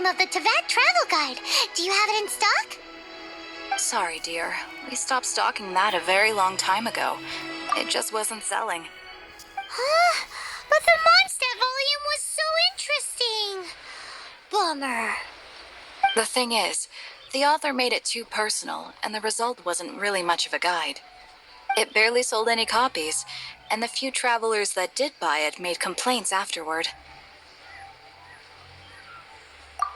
of the Teyvat Travel Guide. Do you have it in stock? Sorry, dear. We stopped stocking that a very long time ago. It just wasn't selling. Huh? But the Mondstadt volume was so interesting. Bummer. The thing is, the author made it too personal, and the result wasn't really much of a guide. It barely sold any copies, and the few travelers that did buy it made complaints afterward.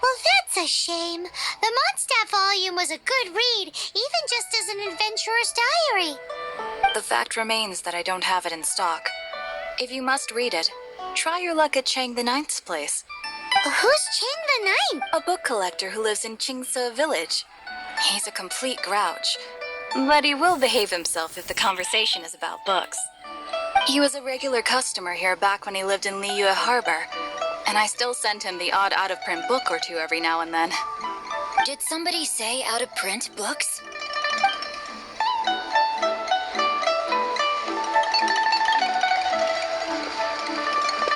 Well, that's a shame. The Mondstadt volume was a good read, even just as an adventurer's diary. The fact remains that I don't have it in stock. If you must read it, try your luck at Chang the Ninth's place. Who's Chang the Ninth? A book collector who lives in Qingse village. He's a complete grouch, but he will behave himself if the conversation is about books. He was a regular customer here back when he lived in Liyue Harbor, and I still send him the odd out-of-print book or two every now and then. Did somebody say out-of-print books?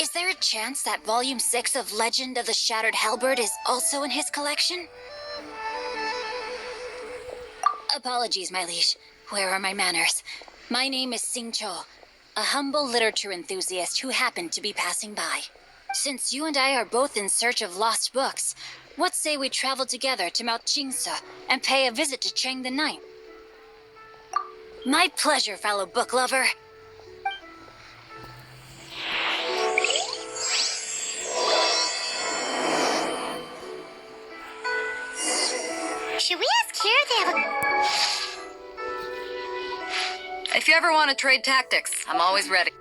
Is there a chance that Volume 6 of Legend of the Shattered Halberd is also in his collection? Apologies, my liege. Where are my manners? My name is Sing Cho, a humble literature enthusiast who happened to be passing by. Since you and I are both in search of lost books, what say we travel together to Mount Qingse and pay a visit to Chang the Ninth? My pleasure, fellow book lover. Should we ask here if they have a... If you ever want to trade tactics, I'm always ready.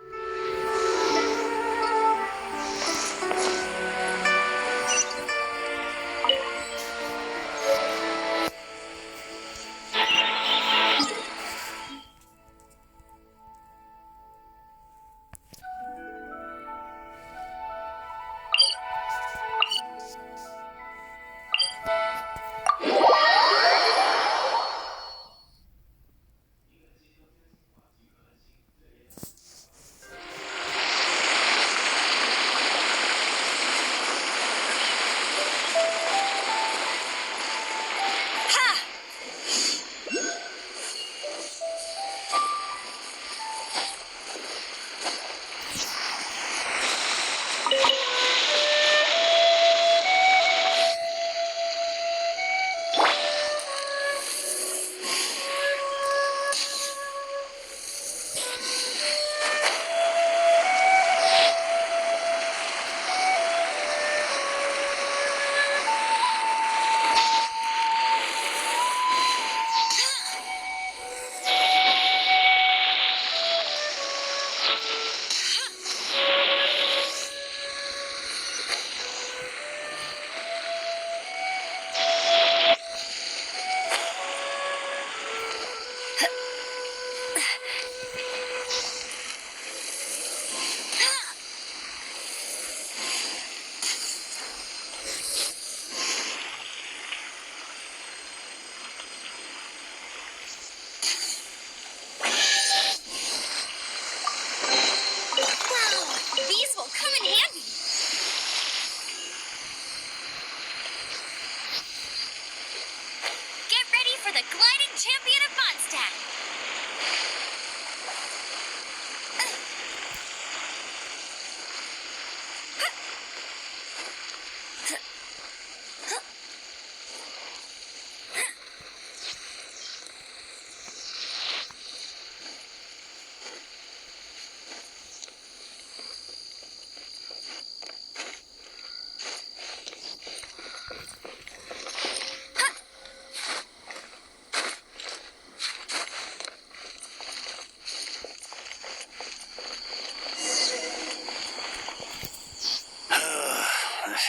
Champion of Mondstadt!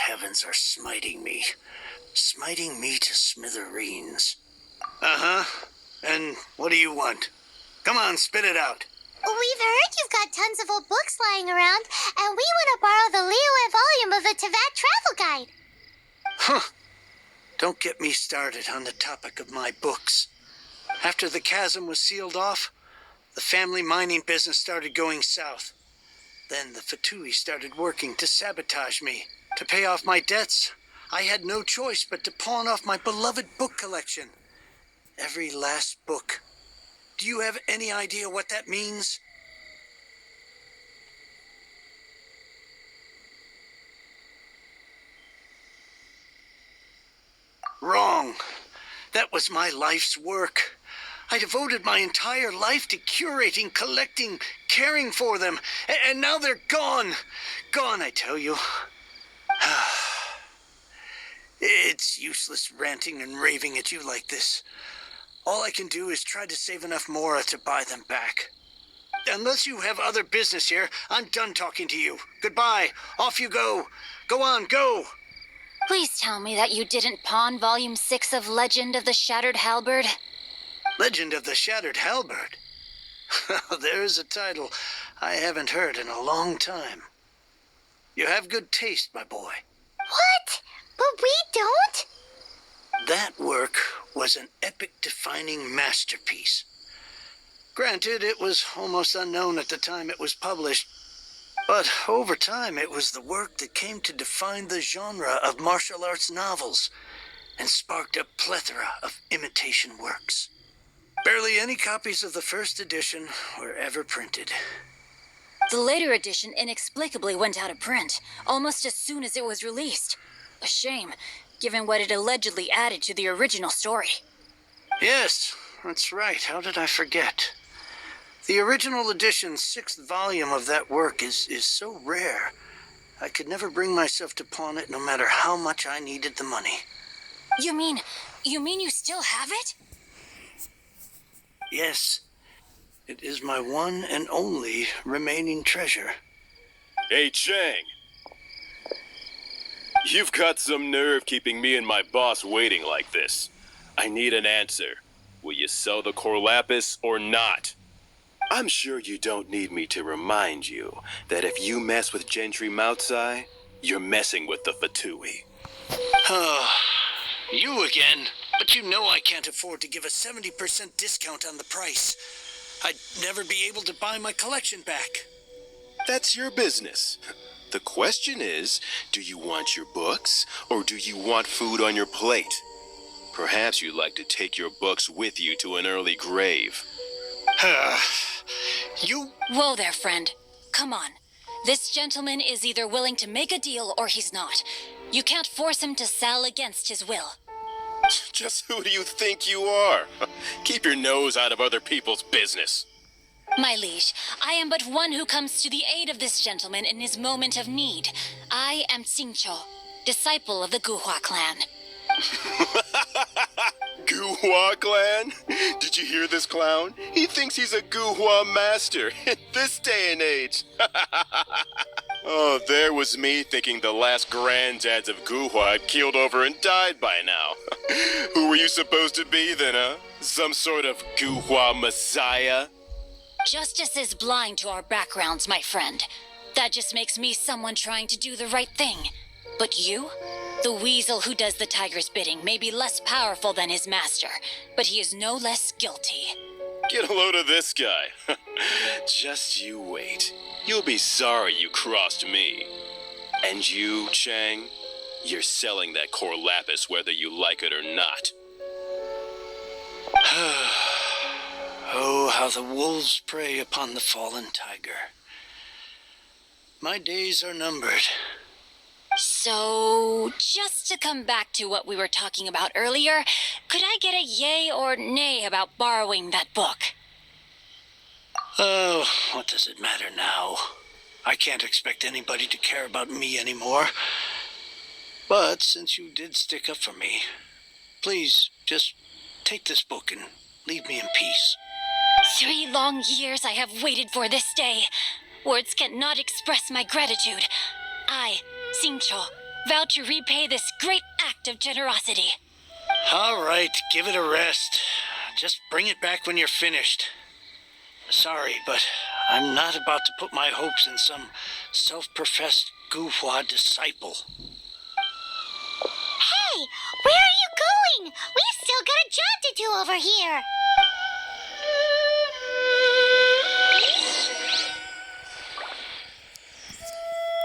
Heavens are smiting me to smithereens. Uh-huh. And what do you want? Come on, spit it out. We've heard you've got tons of old books lying around, and we want to borrow the Liyue volume of the Teyvat Travel Guide. Huh. Don't get me started on the topic of my books. After the chasm was sealed off, the family mining business started going south. Then the Fatui started working to sabotage me, to pay off my debts. I had no choice but to pawn off my beloved book collection. Every last book. Do you have any idea what that means? Wrong. That was my life's work. I devoted my entire life to curating, collecting, caring for them, and now they're gone. Gone, I tell you. It's useless ranting and raving at you like this. All I can do is try to save enough Mora to buy them back. Unless you have other business here, I'm done talking to you. Goodbye. Off you go. Go on, go. Please tell me that you didn't pawn Volume 6 of Legend of the Shattered Halberd. Legend of the Shattered Halberd. There's a title I haven't heard in a long time. You have good taste, my boy. What? But we don't? That work was an epic-defining masterpiece. Granted, it was almost unknown at the time it was published, but over time it was the work that came to define the genre of martial arts novels and sparked a plethora of imitation works. Barely any copies of the first edition were ever printed. The later edition inexplicably went out of print, almost as soon as it was released. A shame, given what it allegedly added to the original story. Yes, that's right. How did I forget? The original edition's 6th volume of that work is so rare, I could never bring myself to pawn it no matter how much I needed the money. You mean you still have it? Yes, it is my one and only remaining treasure. Hey, Chang. You've got some nerve keeping me and my boss waiting like this. I need an answer. Will you sell the core lapis or not? I'm sure you don't need me to remind you that if you mess with Gentry Moutsai, you're messing with the Fatui. Oh, you again. But you know I can't afford to give a 70% discount on the price. I'd never be able to buy my collection back. That's your business. The question is, do you want your books, or do you want food on your plate? Perhaps you'd like to take your books with you to an early grave. You... Whoa there, friend. Come on. This gentleman is either willing to make a deal or he's not. You can't force him to sell against his will. Just who do you think you are? Keep your nose out of other people's business. My liege, I am but one who comes to the aid of this gentleman in his moment of need. I am Xingqiu, disciple of the Guhua clan. Guhua clan? Did you hear this clown? He thinks he's a Guhua master in this day and age. Oh, there was me thinking the last granddads of Guhua had keeled over and died by now. Who were you supposed to be then, huh? Some sort of Guhua messiah? Justice is blind to our backgrounds, my friend. That just makes me someone trying to do the right thing. But you? The weasel who does the tiger's bidding may be less powerful than his master, but he is no less guilty. Get a load of this guy. Just you wait. You'll be sorry you crossed me. And you, Chang, you're selling that core lapis whether you like it or not. Oh, how the wolves prey upon the fallen tiger. My days are numbered. So, just to come back to what we were talking about earlier, could I get a yay or nay about borrowing that book? Oh, what does it matter now? I can't expect anybody to care about me anymore. But since you did stick up for me, please just take this book and leave me in peace. 3 long years I have waited for this day. Words cannot express my gratitude. I, Xingqiu, vow to repay this great act of generosity. All right, give it a rest. Just bring it back when you're finished. Sorry, but I'm not about to put my hopes in some self-professed Guhua disciple. Hey, where are you going? We've still got a job to do over here.